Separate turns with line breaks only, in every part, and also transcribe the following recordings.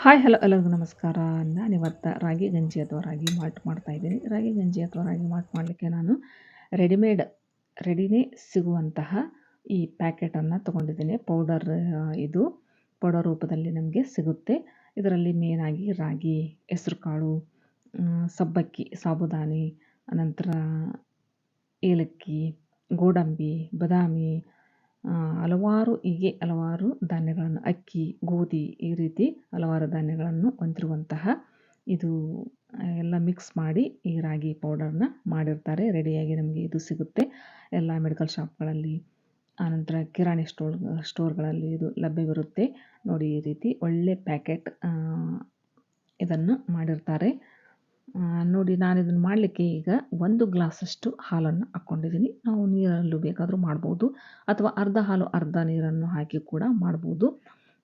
Hi hello ಎಲ್ಲರಿಗೂ ನಮಸ್ಕಾರ. ನಾನಿವತ್ತು ರಾಗಿ ಗಂಜಿ ಅಥವಾ ರಾಗಿ ಮಾಲ್ಟ್ ಮಾಡ್ತಾಯಿದ್ದೀನಿ. ರಾಗಿ ಗಂಜಿ ಅಥವಾ ರಾಗಿ ಮಾಲ್ಟ್ ಮಾಡಲಿಕ್ಕೆ ನಾನು ರೆಡಿನೇ ಸಿಗುವಂತಹ ಈ ಪ್ಯಾಕೆಟನ್ನು ತೊಗೊಂಡಿದ್ದೀನಿ. ಇದು ಪೌಡರ್ ರೂಪದಲ್ಲಿ ನಮಗೆ ಸಿಗುತ್ತೆ. ಇದರಲ್ಲಿ ಮೇನಾಗಿ ರಾಗಿ, ಹೆಸರುಕಾಳು, ಸಬ್ಬಕ್ಕಿ, ಸಾಬುದಾನಿ, ಅನಂತರ ಏಲಕ್ಕಿ, ಗೋಡಂಬಿ, ಬಾದಾಮಿ, ಹಲವಾರು ಧಾನ್ಯಗಳನ್ನು, ಅಕ್ಕಿ, ಗೋಧಿ, ಈ ರೀತಿ ಹಲವಾರು ಧಾನ್ಯಗಳನ್ನು ಹೊಂದಿರುವಂತಹ ಇದು ಎಲ್ಲ ಮಿಕ್ಸ್ ಮಾಡಿ ಈ ರಾಗಿ ಪೌಡರ್ನ ಮಾಡಿರ್ತಾರೆ. ರೆಡಿಯಾಗಿ ನಮಗೆ ಇದು ಸಿಗುತ್ತೆ ಎಲ್ಲ ಮೆಡಿಕಲ್ ಶಾಪ್ಗಳಲ್ಲಿ, ಆನಂತರ ಕಿರಾಣಿ ಸ್ಟೋರ್ಗಳಲ್ಲಿ ಇದು ಲಭ್ಯವಿರುತ್ತೆ. ನೋಡಿ, ಈ ರೀತಿ ಒಳ್ಳೆ ಪ್ಯಾಕೆಟ್ ಇದನ್ನು ಮಾಡಿರ್ತಾರೆ. ನೋಡಿ, ನಾನು ಇದನ್ನು ಮಾಡಲಿಕ್ಕೆ ಈಗ 1 ಗ್ಲಾಸಷ್ಟು ಹಾಲನ್ನು ಹಾಕ್ಕೊಂಡಿದ್ದೀನಿ. ನಾವು ನೀರಲ್ಲೂ ಬೇಕಾದರೂ ಮಾಡ್ಬೋದು, ಅಥವಾ ಅರ್ಧ ಹಾಲು ಅರ್ಧ ನೀರನ್ನು ಹಾಕಿ ಕೂಡ ಮಾಡ್ಬೋದು.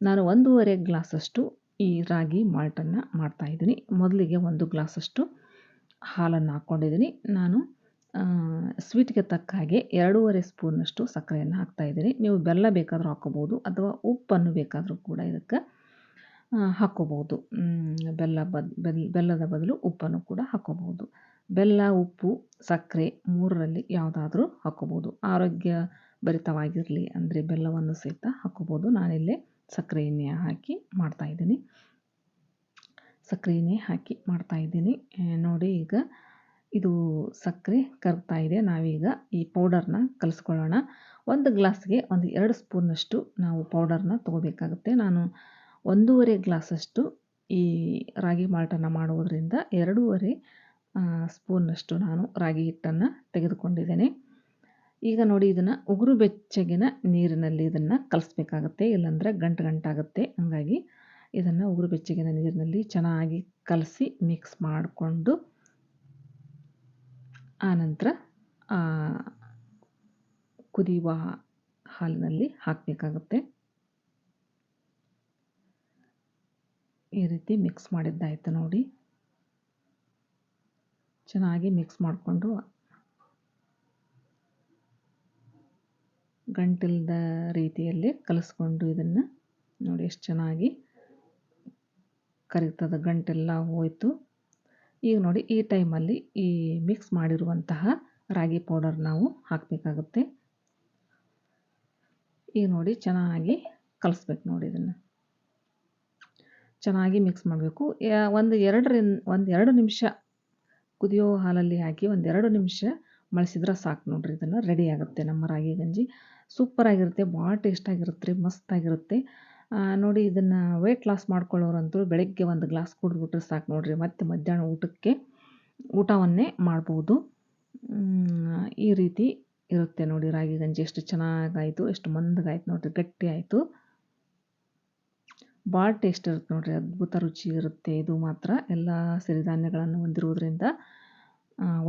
ನಾನು 1.5 ಗ್ಲಾಸಷ್ಟು ಈ ರಾಗಿ ಮಾಲ್ಟನ್ನು ಮಾಡ್ತಾಯಿದ್ದೀನಿ. ಮೊದಲಿಗೆ 1 ಗ್ಲಾಸಷ್ಟು ಹಾಲನ್ನು ಹಾಕ್ಕೊಂಡಿದ್ದೀನಿ. ನಾನು ಸ್ವೀಟ್ಗೆ ತಕ್ಕ ಹಾಗೆ 2.5 ಸ್ಪೂನಷ್ಟು ಸಕ್ಕರೆಯನ್ನು ಹಾಕ್ತಾಯಿದ್ದೀನಿ. ನೀವು ಬೆಲ್ಲ ಬೇಕಾದರೂ ಹಾಕ್ಕೋಬೋದು, ಅಥವಾ ಉಪ್ಪನ್ನು ಬೇಕಾದರೂ ಕೂಡ ಇದಕ್ಕೆ ಹಾಕ್ಕೋಬೋದು. ಬೆಲ್ಲದ ಬದಲು ಉಪ್ಪನ್ನು ಕೂಡ ಹಾಕ್ಕೋಬೋದು. ಬೆಲ್ಲ, ಉಪ್ಪು, ಸಕ್ಕರೆ 3ರಲ್ಲಿ ಯಾವುದಾದ್ರೂ ಹಾಕ್ಕೋಬೋದು. ಆರೋಗ್ಯ ಭರಿತವಾಗಿರಲಿ ಅಂದರೆ ಬೆಲ್ಲವನ್ನು ಸಹಿತ ಹಾಕ್ಕೋಬೋದು. ನಾನಿಲ್ಲಿ ಸಕ್ಕರೆಯನ್ನೇ ಹಾಕಿ ಮಾಡ್ತಾಯಿದ್ದೀನಿ. ನೋಡಿ, ಈಗ ಇದು ಸಕ್ಕರೆ ಕರಗ್ತಾ ಇದೆ. ನಾವೀಗ ಈ ಪೌಡರ್ನ ಕಲಿಸ್ಕೊಳ್ಳೋಣ. 1 ಗ್ಲಾಸ್ಗೆ 2 ಸ್ಪೂನಷ್ಟು ನಾವು ಪೌಡರ್ನ ತೊಗೋಬೇಕಾಗುತ್ತೆ. ನಾನು 1.5 ಗ್ಲಾಸಷ್ಟು ಈ ರಾಗಿ ಮಾಲ್ಟನ್ನು ಮಾಡುವುದರಿಂದ 2.5 ಸ್ಪೂನಷ್ಟು ನಾನು ರಾಗಿ ಹಿಟ್ಟನ್ನು ತೆಗೆದುಕೊಂಡಿದ್ದೇನೆ. ಈಗ ನೋಡಿ, ಇದನ್ನು ಉಗುರು ಬೆಚ್ಚಗಿನ ನೀರಿನಲ್ಲಿ ಇದನ್ನು ಕಲಿಸ್ಬೇಕಾಗತ್ತೆ, ಇಲ್ಲಾಂದರೆ ಗಂಟಾಗುತ್ತೆ. ಹಾಗಾಗಿ ಇದನ್ನು ಉಗುರು ಬೆಚ್ಚಗಿನ ನೀರಿನಲ್ಲಿ ಚೆನ್ನಾಗಿ ಕಲಸಿ ಮಿಕ್ಸ್ ಮಾಡಿಕೊಂಡು ಆನಂತರ ಕುದಿಯುವ ಹಾಲಿನಲ್ಲಿ ಹಾಕಬೇಕಾಗುತ್ತೆ. ಈ ರೀತಿ ಮಿಕ್ಸ್ ಮಾಡಿದ್ದಾಯಿತು. ನೋಡಿ, ಚೆನ್ನಾಗಿ ಮಿಕ್ಸ್ ಮಾಡಿಕೊಂಡು ಗಂಟಿಲ್ಲದ ರೀತಿಯಲ್ಲಿ ಕಲಿಸ್ಕೊಂಡು ಇದನ್ನು ನೋಡಿ ಎಷ್ಟು ಚೆನ್ನಾಗಿ ಕರಿತದ, ಗಂಟೆಲ್ಲ ಹೋಯಿತು. ಈಗ ನೋಡಿ, ಈ ಟೈಮಲ್ಲಿ ಈ ಮಿಕ್ಸ್ ಮಾಡಿರುವಂತಹ ರಾಗಿ ಪೌಡರ್ ನಾವು ಹಾಕಬೇಕಾಗುತ್ತೆ. ಈಗ ನೋಡಿ, ಚೆನ್ನಾಗಿ ಕಲಿಸ್ಬೇಕು. ನೋಡಿ, ಇದನ್ನು ಚೆನ್ನಾಗಿ ಮಿಕ್ಸ್ ಮಾಡಬೇಕು. ಒಂದು 2 ನಿಮಿಷ ಕುದಿಯೋ ಹಾಲಲ್ಲಿ ಹಾಕಿ 2 ನಿಮಿಷ ಮಳಿಸಿದ್ರೆ ಸಾಕು. ನೋಡಿರಿ, ಇದನ್ನು ರೆಡಿ ಆಗುತ್ತೆ ನಮ್ಮ ರಾಗಿ ಗಂಜಿ. ಸೂಪರಾಗಿರುತ್ತೆ, ಭಾಳ ಟೇಸ್ಟಾಗಿರುತ್ತೆ ರೀ, ಮಸ್ತಾಗಿರುತ್ತೆ. ನೋಡಿ, ಇದನ್ನು ವೆಯ್ಟ್ ಲಾಸ್ ಮಾಡ್ಕೊಳ್ಳೋರಂತೂ ಬೆಳಗ್ಗೆ 1 ಗ್ಲಾಸ್ ಕುಡಿದ್ಬಿಟ್ರೆ ಸಾಕು ನೋಡಿರಿ, ಮತ್ತು ಮಧ್ಯಾಹ್ನ ಊಟವನ್ನೇ ಮಾಡ್ಬೋದು. ಈ ರೀತಿ ಇರುತ್ತೆ ನೋಡಿ ರಾಗಿ ಗಂಜಿ. ಎಷ್ಟು ಚೆನ್ನಾಗಾಯಿತು, ಎಷ್ಟು ಮಂದಗಾಯ್ತು ನೋಡಿರಿ, ಗಟ್ಟಿ ಆಯಿತು. ಭಾಳ ಟೇಸ್ಟ್ ಇರುತ್ತೆ ನೋಡಿರಿ, ಅದ್ಭುತ ರುಚಿ ಇರುತ್ತೆ. ಇದು ಮಾತ್ರ ಎಲ್ಲ ಸಿರಿಧಾನ್ಯಗಳನ್ನು ಹೊಂದಿರುವುದರಿಂದ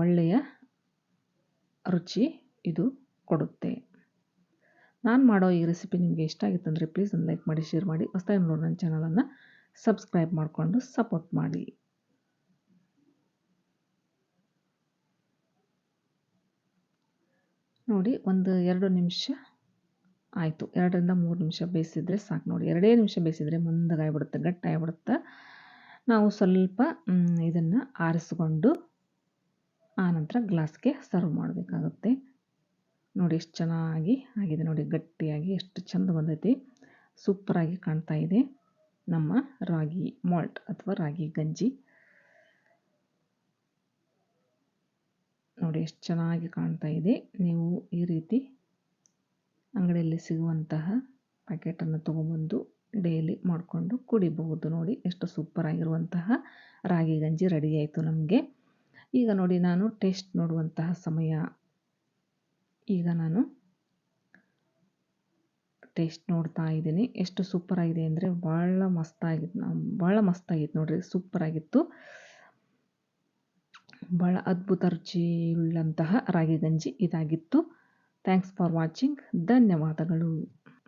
ಒಳ್ಳೆಯ ರುಚಿ ಇದು ಕೊಡುತ್ತೆ. ನಾನು ಮಾಡೋ ಈ ರೆಸಿಪಿ ನಿಮಗೆ ಇಷ್ಟ ಆಗಿತ್ತಂದರೆ ಪ್ಲೀಸ್ ಒಂದು ಲೈಕ್ ಮಾಡಿ, ಶೇರ್ ಮಾಡಿ. ಹೊಸದಾಗಿ ನೋಡಿ ನನ್ನ ಚಾನಲನ್ನು ಸಬ್ಸ್ಕ್ರೈಬ್ ಮಾಡಿಕೊಂಡು ಸಪೋರ್ಟ್ ಮಾಡಿ. ನೋಡಿ, 2 ನಿಮಿಷ ಆಯಿತು. 2ರಿಂದ 3 ನಿಮಿಷ ಬೇಯಿಸಿದರೆ ಸಾಕು ನೋಡಿ. 2 ನಿಮಿಷ ಬೇಯಿಸಿದರೆ ಮಂದಗಾಗ್ಬಿಡುತ್ತೆ, ಗಟ್ಟಿಯಾಗ್ಬಿಡುತ್ತೆ. ನಾವು ಸ್ವಲ್ಪ ಇದನ್ನು ಆರಿಸ್ಕೊಂಡು ಆನಂತರ ಗ್ಲಾಸ್ಗೆ ಸರ್ವ್ ಮಾಡಬೇಕಾಗುತ್ತೆ. ನೋಡಿ, ಎಷ್ಟು ಚೆನ್ನಾಗಿ ಆಗಿದೆ ನೋಡಿ, ಗಟ್ಟಿಯಾಗಿ ಎಷ್ಟು ಚೆಂದ ಬಂದೈತಿ. ಸೂಪರಾಗಿ ಕಾಣ್ತಾ ಇದೆ ನಮ್ಮ ರಾಗಿ ಮಾಲ್ಟ್ ಅಥವಾ ರಾಗಿ ಗಂಜಿ. ನೋಡಿ, ಎಷ್ಟು ಚೆನ್ನಾಗಿ ಕಾಣ್ತಾ ಇದೆ. ನೀವು ಈ ರೀತಿ ಅಂಗಡಿಯಲ್ಲಿ ಸಿಗುವಂತಹ ಪ್ಯಾಕೆಟನ್ನು ತೊಗೊಂಬಂದು ಡೈಲಿ ಮಾಡಿಕೊಂಡು ಕುಡಿಬಹುದು. ನೋಡಿ, ಎಷ್ಟು ಸೂಪರಾಗಿರುವಂತಹ ರಾಗಿ ಗಂಜಿ ರೆಡಿ ಆಯಿತು ನಮಗೆ. ಈಗ ನೋಡಿ, ನಾನು ಟೇಸ್ಟ್ ನೋಡುವಂತಹ ಸಮಯ. ಈಗ ನಾನು ಟೇಸ್ಟ್ ನೋಡ್ತಾ ಇದ್ದೀನಿ. ಎಷ್ಟು ಸೂಪರಾಗಿದೆ ಅಂದರೆ ಭಾಳ ಮಸ್ತಾಗಿತ್ತು ನೋಡಿರಿ, ಸೂಪರಾಗಿತ್ತು. ಭಾಳ ಅದ್ಭುತ ರುಚಿಯುಳ್ಳಂತಹ ರಾಗಿ ಗಂಜಿ ಇದಾಗಿತ್ತು. Thanks for watching. ಧನ್ಯವಾದಗಳು.